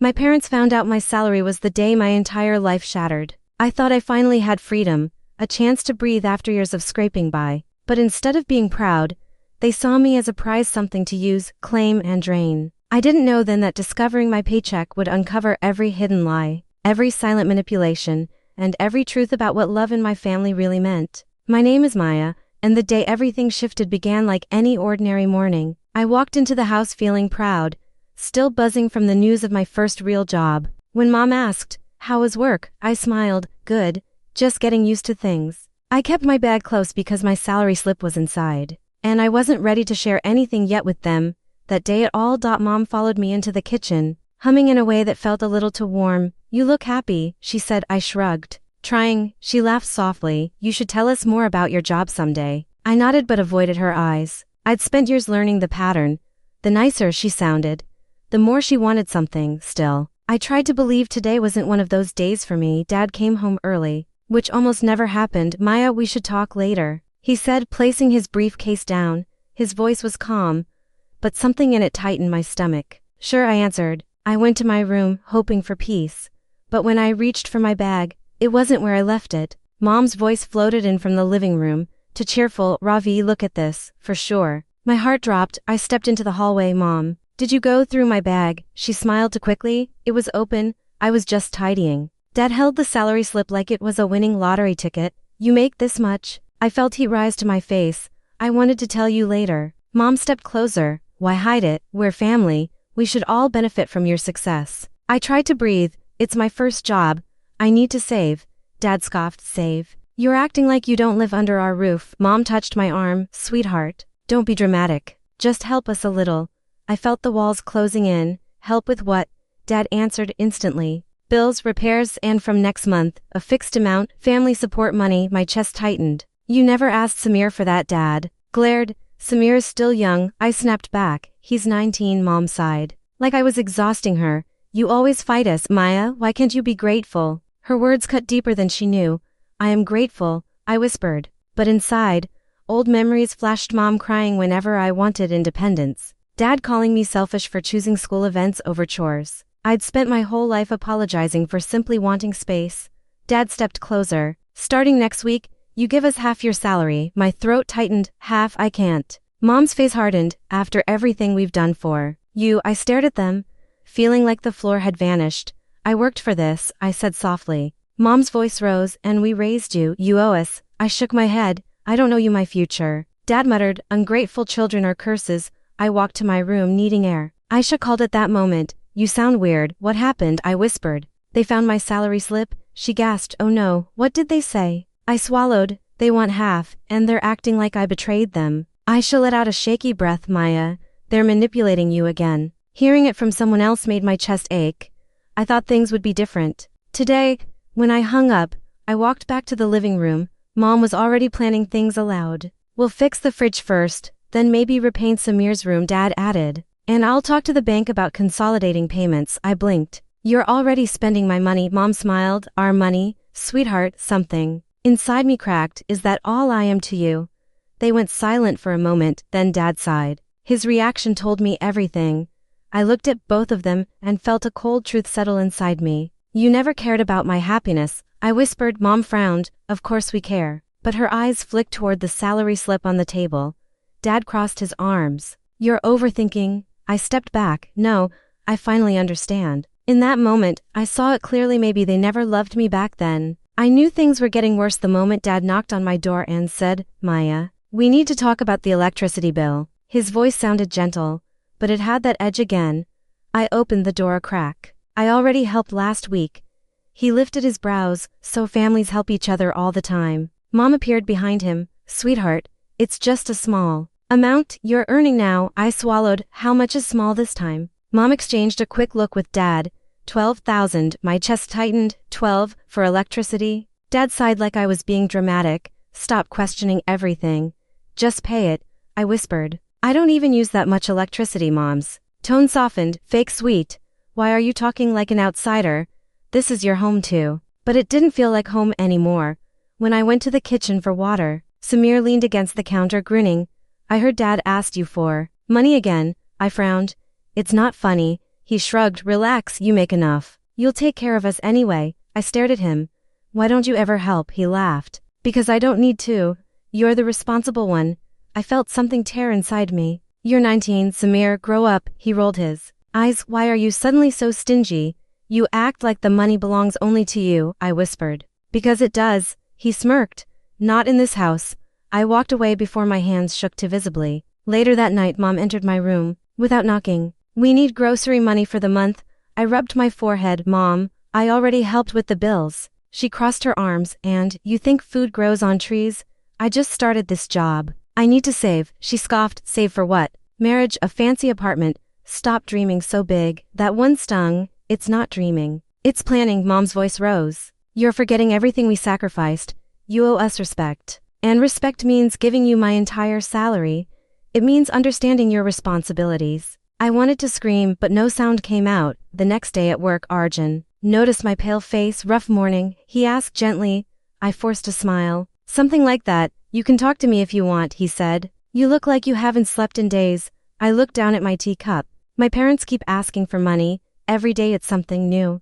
My parents found out my salary was the day my entire life shattered. I thought I finally had freedom, a chance to breathe after years of scraping by. But instead of being proud, they saw me as a prize, something to use, claim, and drain. I didn't know then that discovering my paycheck would uncover every hidden lie, every silent manipulation, and every truth about what love in my family really meant. My name is Maya, and the day everything shifted began like any ordinary morning. I walked into the house feeling proud, still buzzing from the news of my first real job. When Mom asked, "How was work?" I smiled, "Good, just getting used to things." I kept my bag close because my salary slip was inside, and I wasn't ready to share anything yet with them. That day at all. Mom followed me into the kitchen, humming in a way that felt a little too warm. "You look happy," she said. I shrugged. "Trying." She laughed softly. "You should tell us more about your job someday." I nodded but avoided her eyes. I'd spent years learning the pattern. The nicer she sounded, the more she wanted something. Still, I tried to believe today wasn't one of those days for me. Dad came home early, which almost never happened. "Maya, we should talk later," he said, placing his briefcase down. His voice was calm, but something in it tightened my stomach. "Sure," I answered. I went to my room, hoping for peace. But when I reached for my bag, it wasn't where I left it. Mom's voice floated in from the living room, too cheerful. "Ravi, look at this." "For sure." My heart dropped. I stepped into the hallway. "Mom, did you go through my bag?" She smiled too quickly. "It was open. I was just tidying." Dad held the salary slip like it was a winning lottery ticket. "You make this much?" I felt heat rise to my face. "I wanted to tell you later." Mom stepped closer. "Why hide it? We're family. We should all benefit from your success." I tried to breathe. "It's my first job. I need to save." Dad scoffed. "Save? You're acting like you don't live under our roof." Mom touched my arm. "Sweetheart, don't be dramatic. Just help us a little." I felt the walls closing in. "Help with what?" Dad answered instantly. "Bills, repairs, and from next month, a fixed amount, family support money." My chest tightened. "You never asked Samir for that." Dad glared. "Samir is still young." I snapped back. "He's 19, Mom sighed. Like I was exhausting her. "You always fight us." "Maya, why can't you be grateful?" Her words cut deeper than she knew. "I am grateful," I whispered. But inside, old memories flashed. Mom crying whenever I wanted independence. Dad calling me selfish for choosing school events over chores. I'd spent my whole life apologizing for simply wanting space. Dad stepped closer. "Starting next week, you give us half your salary." My throat tightened. "Half? I can't." Mom's face hardened. "After everything we've done for you." I stared at them, feeling like the floor had vanished. "I worked for this," I said softly. Mom's voice rose. "And we raised you. You owe us." I shook my head. "I don't owe you my future." Dad muttered, "Ungrateful children are curses." I walked to my room, needing air. Aisha called at that moment. "You sound weird." "What happened?" I whispered. "They found my salary slip." She gasped. "Oh no, what did they say?" I swallowed. "They want half, and they're acting like I betrayed them." Aisha let out a shaky breath. "Maya, they're manipulating you again." Hearing it from someone else made my chest ache. I thought things would be different. Today, when I hung up, I walked back to the living room. Mom was already planning things aloud. "We'll fix the fridge first, then maybe repaint Samir's room," Dad added. "And I'll talk to the bank about consolidating payments." I blinked. "You're already spending my money." Mom smiled. "Our money?" "Sweetheart." Something inside me cracked. "Is that all I am to you?" They went silent for a moment, then Dad sighed. His reaction told me everything. I looked at both of them and felt a cold truth settle inside me. "You never cared about my happiness," I whispered. Mom frowned. "Of course we care." But her eyes flicked toward the salary slip on the table. Dad crossed his arms. "You're overthinking." I stepped back. "No, I finally understand." In that moment, I saw it clearly. Maybe they never loved me back then. I knew things were getting worse the moment Dad knocked on my door and said, "Maya, we need to talk about the electricity bill." His voice sounded gentle, but it had that edge again. I opened the door a crack. "I already helped last week." He lifted his brows. "So families help each other all the time." Mom appeared behind him. "Sweetheart, it's just a small amount you're earning now." I swallowed. "How much is small this time?" Mom exchanged a quick look with Dad. 12,000. My chest tightened. 12, for electricity? Dad sighed like I was being dramatic. "Stop questioning everything. Just pay it," I whispered. "I don't even use that much electricity." Mom's tone softened. "Fake sweet. Why are you talking like an outsider? This is your home too." But it didn't feel like home anymore. When I went to the kitchen for water, Samir leaned against the counter grinning. "I heard Dad asked you for money again." I frowned. "It's not funny," He shrugged. Relax, you make enough. You'll take care of us anyway. I stared at him. Why don't you ever help? He laughed. Because I don't need to. You're the responsible one. I felt something tear inside me. You're 19, Samir, grow up. He rolled his eyes. Why are you suddenly so stingy? You act like the money belongs only to you, I whispered. Because it does. He smirked. Not in this house. I walked away before my hands shook too visibly. Later that night, Mom entered my room, without knocking. We need grocery money for the month. I rubbed my forehead. Mom, I already helped with the bills. She crossed her arms. And, you think food grows on trees? I just started this job. I need to save. She scoffed. Save for what? Marriage, a fancy apartment. Stop dreaming so big. That one stung. It's not dreaming. It's planning. Mom's voice rose. You're forgetting everything we sacrificed. You owe us respect. And respect means giving you my entire salary. It means understanding your responsibilities. I wanted to scream, but no sound came out. The next day at work, Arjun noticed my pale face. Rough morning, he asked gently. I forced a smile. Something like that. You can talk to me if you want, he said. You look like you haven't slept in days. I looked down at my teacup. My parents keep asking for money. Every day it's something new.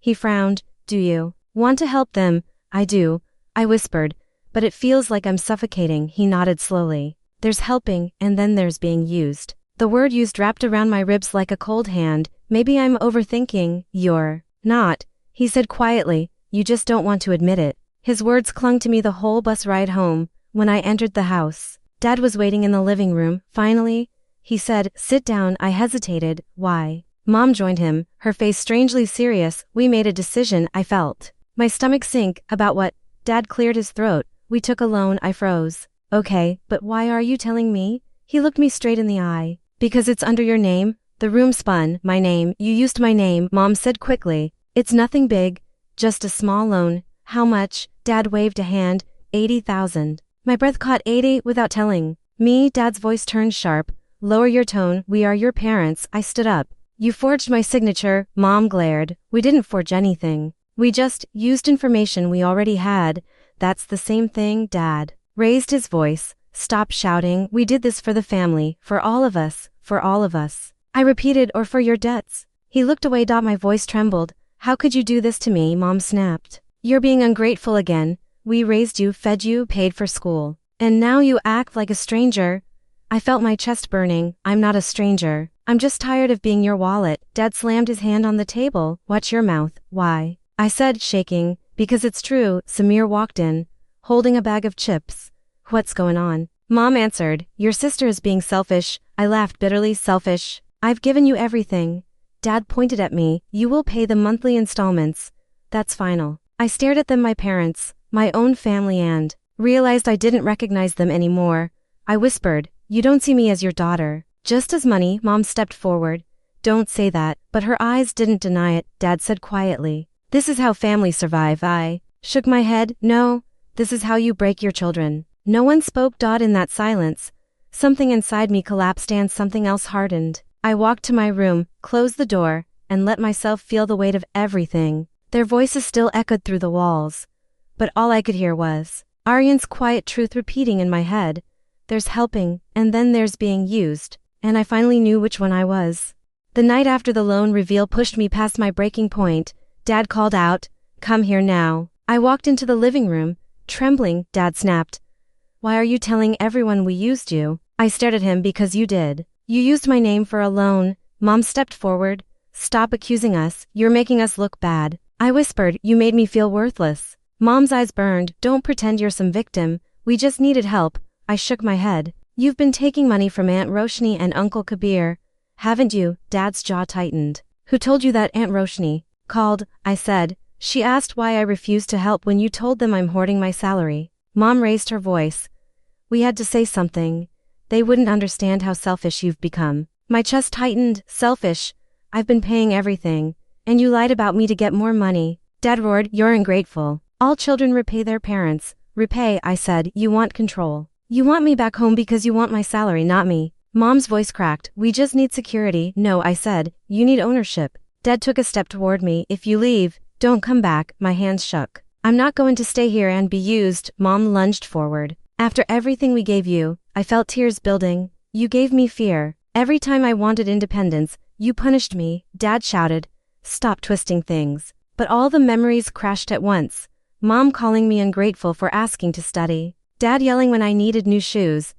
He frowned. Do you want to help them? I do, I whispered. But it feels like I'm suffocating. He nodded slowly. There's helping, and then there's being used. The word used wrapped around my ribs like a cold hand. Maybe I'm overthinking. You're not, he said quietly. You just don't want to admit it. His words clung to me the whole bus ride home. When I entered the house, Dad was waiting in the living room. Finally, he said, sit down. I hesitated. Why? Mom joined him, her face strangely serious. We made a decision. I felt my stomach sink. About what? Dad cleared his throat. We took a loan. I froze. Okay, but why are you telling me? He looked me straight in the eye. Because it's under your name. The room spun. My name. You used my name, Mom said quickly. It's nothing big. Just a small loan. How much? Dad waved a hand. 80,000. My breath caught. 80 without telling me. Dad's voice turned sharp. Lower your tone. We are your parents. I stood up. You forged my signature. Mom glared. We didn't forge anything. We just used information we already had. That's the same thing. Dad raised his voice. Stop shouting. We did this for the family, for all of us, for all of us. I repeated, or for your debts. He looked away. My voice trembled. How could you do this to me? Mom snapped. You're being ungrateful again. We raised you, fed you, paid for school. And now you act like a stranger. I felt my chest burning. I'm not a stranger. I'm just tired of being your wallet. Dad slammed his hand on the table. Watch your mouth. Why? I said, shaking. Because it's true. Samir walked in, holding a bag of chips. What's going on? Mom answered, your sister is being selfish. I laughed bitterly. Selfish? I've given you everything. Dad pointed at me. You will pay the monthly installments. That's final. I stared at them, my parents, my own family, and realized I didn't recognize them anymore. I whispered, you don't see me as your daughter. Just as money. Mom stepped forward. Don't say that, but her eyes didn't deny it. Dad said quietly, this is how families survive. I shook my head. No, this is how you break your children. No one spoke. In that silence, something inside me collapsed and something else hardened. I walked to my room, closed the door, and let myself feel the weight of everything. Their voices still echoed through the walls. But all I could hear was Aryan's quiet truth repeating in my head. There's helping, and then there's being used. And I finally knew which one I was. The night after the loan reveal pushed me past my breaking point, Dad called out, come here now. I walked into the living room, trembling. Dad snapped. Why are you telling everyone we used you? I stared at him. Because you did. You used my name for a loan. Mom stepped forward. Stop accusing us. You're making us look bad. I whispered, you made me feel worthless. Mom's eyes burned. Don't pretend you're some victim. We just needed help. I shook my head. You've been taking money from Aunt Roshni and Uncle Kabir, haven't you? Dad's jaw tightened. Who told you that? Aunt Roshni called, I said. She asked why I refused to help when you told them I'm hoarding my salary. Mom raised her voice. We had to say something. They wouldn't understand how selfish you've become. My chest tightened. Selfish? I've been paying everything. And you lied about me to get more money. Dad roared, you're ungrateful. All children repay their parents. Repay, I said. You want control. You want me back home because you want my salary, not me. Mom's voice cracked. We just need security. No, I said. You need ownership. Dad took a step toward me. If you leave, don't come back. My hands shook. I'm not going to stay here and be used. Mom lunged forward. After everything we gave you, I felt tears building. You gave me fear. Every time I wanted independence, You punished me, Dad shouted. Stop twisting things. But all the memories crashed at once. Mom calling me ungrateful for asking to study. Dad yelling when I needed new shoes.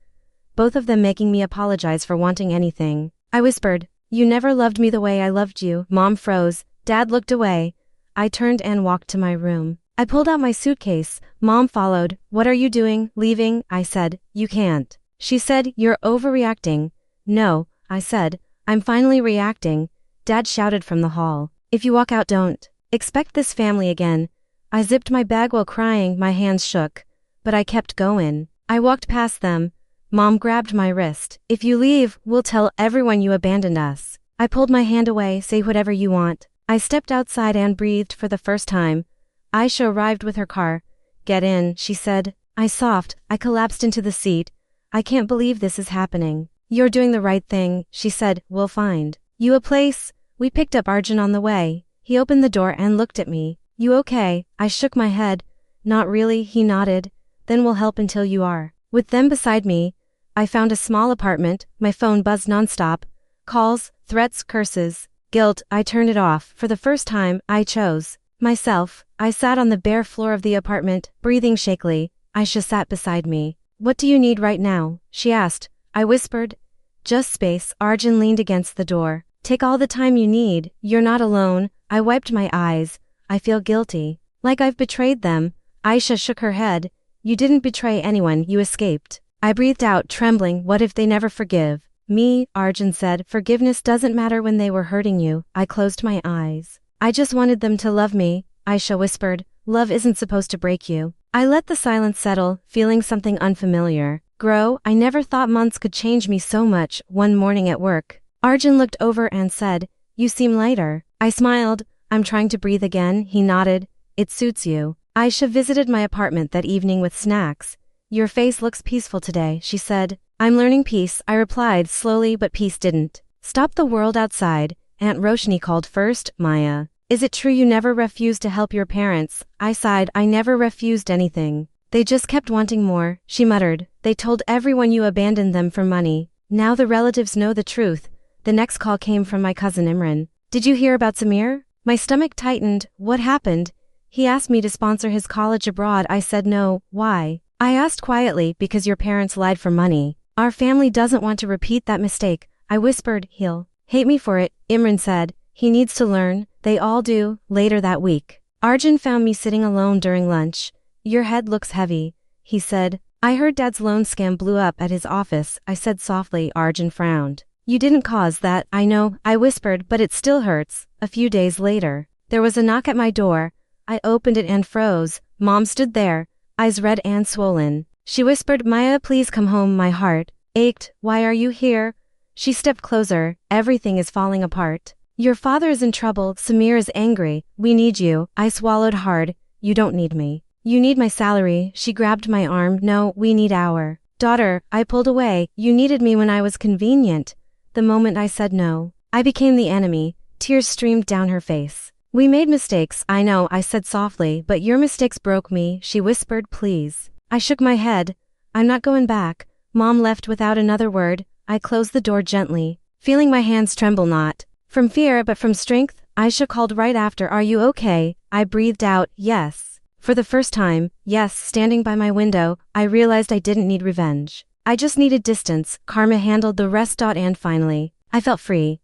Both of them making me apologize for wanting anything. I whispered, "You never loved me the way I loved you." Mom froze. Dad looked away. I turned and walked to my room. I pulled out my suitcase. Mom followed. "What are you doing? Leaving?" I said. "You can't." She said, "You're overreacting." "No," I said. "I'm finally reacting." Dad shouted from the hall. "If you walk out, don't expect this family again." I zipped my bag while crying, my hands shook. But I kept going. I walked past them. Mom grabbed my wrist. "If you leave, we'll tell everyone you abandoned us." I pulled my hand away. "Say whatever you want." I stepped outside and breathed for the first time. Aisha arrived with her car. "Get in," she said. I sobbed. I collapsed into the seat. "I can't believe this is happening." "You're doing the right thing," she said. "We'll find you a place." We picked up Arjun on the way. He opened the door and looked at me. "You okay?" I shook my head. "Not really," he nodded. "Then we'll help until you are." With them beside me, I found a small apartment. My phone buzzed nonstop. Calls, threats, curses, guilt. I turned it off. For the first time, I chose myself. I sat on the bare floor of the apartment, breathing shakily. Aisha sat beside me. "What do you need right now?" she asked. I whispered. "Just space." Arjun leaned against the door. "Take all the time you need. You're not alone." I wiped my eyes. I feel guilty. Like I've betrayed them. Aisha shook her head. "You didn't betray anyone, you escaped." I breathed out, trembling. "What if they never forgive me?" Arjun said. "Forgiveness doesn't matter when they were hurting you." I closed my eyes. "I just wanted them to love me," Aisha whispered. "Love isn't supposed to break you." I let the silence settle, feeling something unfamiliar grow. I never thought months could change me so much. One morning at work, Arjun looked over and said, "You seem lighter." I smiled. "I'm trying to breathe again." He nodded. "It suits you." Aisha visited my apartment that evening with snacks. "Your face looks peaceful today," she said. "I'm learning peace," I replied slowly, but peace didn't stop the world outside. Aunt Roshni called first. "Maya, is it true you never refused to help your parents?" I sighed. "I never refused anything. They just kept wanting more," she muttered. "They told everyone you abandoned them for money. Now the relatives know the truth." The next call came from my cousin Imran. "Did you hear about Samir?" My stomach tightened. "What happened?" "He asked me to sponsor his college abroad." I said no. "Why?" I asked quietly. "Because your parents lied for money. Our family doesn't want to repeat that mistake." I whispered. "He'll hate me for it," Imran said. "He needs to learn." They all do. Later that week, Arjun found me sitting alone during lunch. "Your head looks heavy," he said. "I heard Dad's loan scam blew up at his office," I said softly. Arjun frowned. "You didn't cause that." "I know," I whispered, "but it still hurts." A few days later, there was a knock at my door. I opened it and froze. Mom stood there, eyes red and swollen. She whispered, "Maya, please come home." My heart ached. "Why are you here?" She stepped closer. "Everything is falling apart. Your father is in trouble. Samir is angry. We need you." I swallowed hard. "You don't need me. You need my salary." She grabbed my arm. "No, we need our daughter." I pulled away. "You needed me when I was convenient." The moment I said no, I became the enemy. Tears streamed down her face. "We made mistakes." "I know," I said softly, "but your mistakes broke me." She whispered, "Please." I shook my head. "I'm not going back." Mom left without another word. I closed the door gently, feeling my hands tremble, not from fear but from strength. Aisha called right after. "Are you okay?" I breathed out, "Yes." For the first time, yes. Standing by my window, I realized I didn't need revenge. I just needed distance. Karma handled the rest. And finally, I felt free.